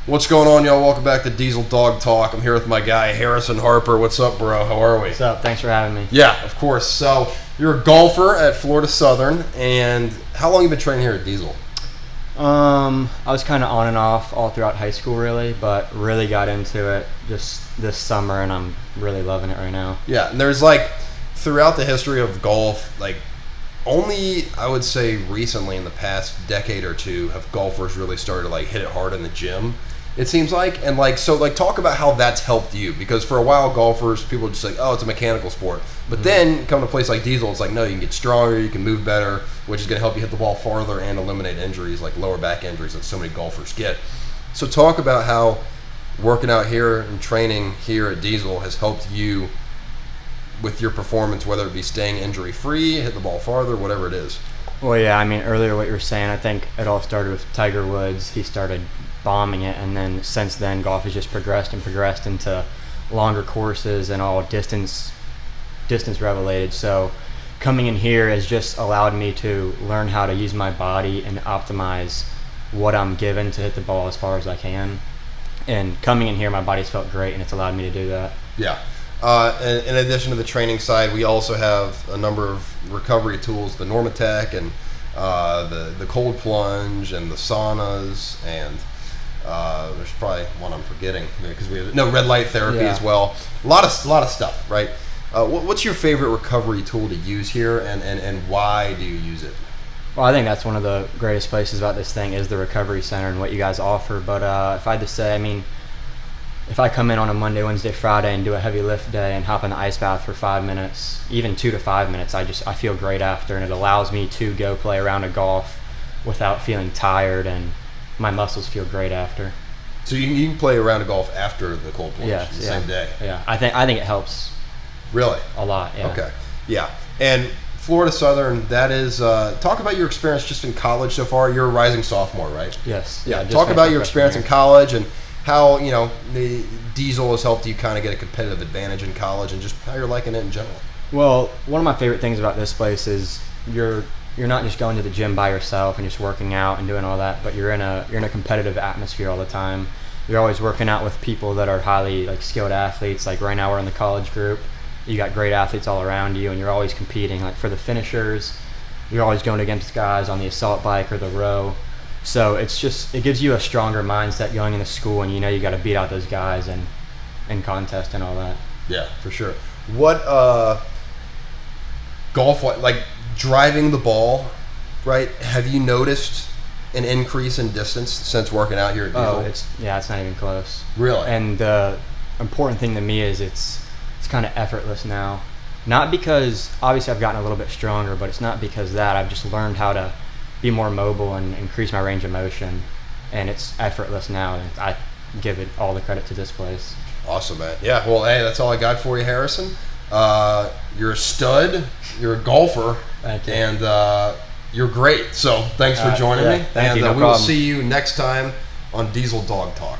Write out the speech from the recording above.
What's going on, y'all? Welcome back to Diesel Dog Talk. I'm here with my guy, Harrison Harper. What's up, bro? How are we? What's up? Thanks for having me. Yeah, of course. So, you're a golfer at Florida Southern, and how long have you been training here at Diesel? I was kind of on and off all throughout high school, really, but really got into it just this summer, and I'm really loving it right now. Yeah, and there's throughout the history of golf, only, I would say, recently in the past decade or two have golfers really started to hit it hard in the gym, it seems like. And talk about how that's helped you, because for a while golfers, people are just oh, it's a mechanical sport. But then come to a place like Diesel, it's no, you can get stronger, you can move better, which is going to help you hit the ball farther and eliminate injuries like lower back injuries that so many golfers get. So talk about how working out here and training here at Diesel has helped you with your performance, whether it be staying injury free, hit the ball farther, whatever it is. Well, yeah, I mean, earlier what you were saying, I think it all started with Tiger Woods. He started bombing it, and then since then golf has just progressed into longer courses and all distance related. So coming in here has just allowed me to learn how to use my body and optimize what I'm given to hit the ball as far as I can. And coming in here, my body's felt great, and it's allowed me to do that. Yeah. In addition to the training side, we also have a number of recovery tools, the Normatec and the cold plunge and the saunas, and there's probably one I'm forgetting because we have red light therapy as well. A lot of stuff, right? What's your favorite recovery tool to use here, and why do you use it? Well, I think that's one of the greatest places about this thing is the recovery center and what you guys offer. But if I had to say, I mean, if I come in on a Monday, Wednesday, Friday and do a heavy lift day and hop in the ice bath for 5 minutes, even 2 to 5 minutes, I feel great after, and it allows me to go play a round of golf without feeling tired, and my muscles feel great after. So you can play a round of golf after the cold plunge the same day? Yeah, I think it helps. Really? A lot, yeah. Okay, yeah. And Florida Southern, that is, talk about your experience just in college so far. You're a rising sophomore, right? Yes. Yeah, talk about your experience in college and how, the Diesel has helped you kind of get a competitive advantage in college, and just how you're liking it in general. Well, one of my favorite things about this place is you're not just going to the gym by yourself and just working out and doing all that, but you're in a competitive atmosphere all the time. You're always working out with people that are highly skilled athletes. Like right now we're in the college group. You got great athletes all around you, and you're always competing. Like for the finishers, you're always going against guys on the assault bike or the row. So it gives you a stronger mindset going into school, and you got to beat out those guys and contest and all that. Yeah, for sure. What golf, driving the ball, right? Have you noticed an increase in distance since working out here at Diesel? Oh, it's not even close. Really? And the important thing to me is it's kind of effortless now. Not because obviously I've gotten a little bit stronger, but it's not because of that. I've just learned how to be more mobile and increase my range of motion, and it's effortless now, and I give it all the credit to this place. Awesome, man. Yeah, well, hey, that's all I got for you, Harrison. You're a stud, you're a golfer, Thank you. And you're great. So thanks for joining me. Thank you, no we will problem. see you next time on Diesel Dog Talk.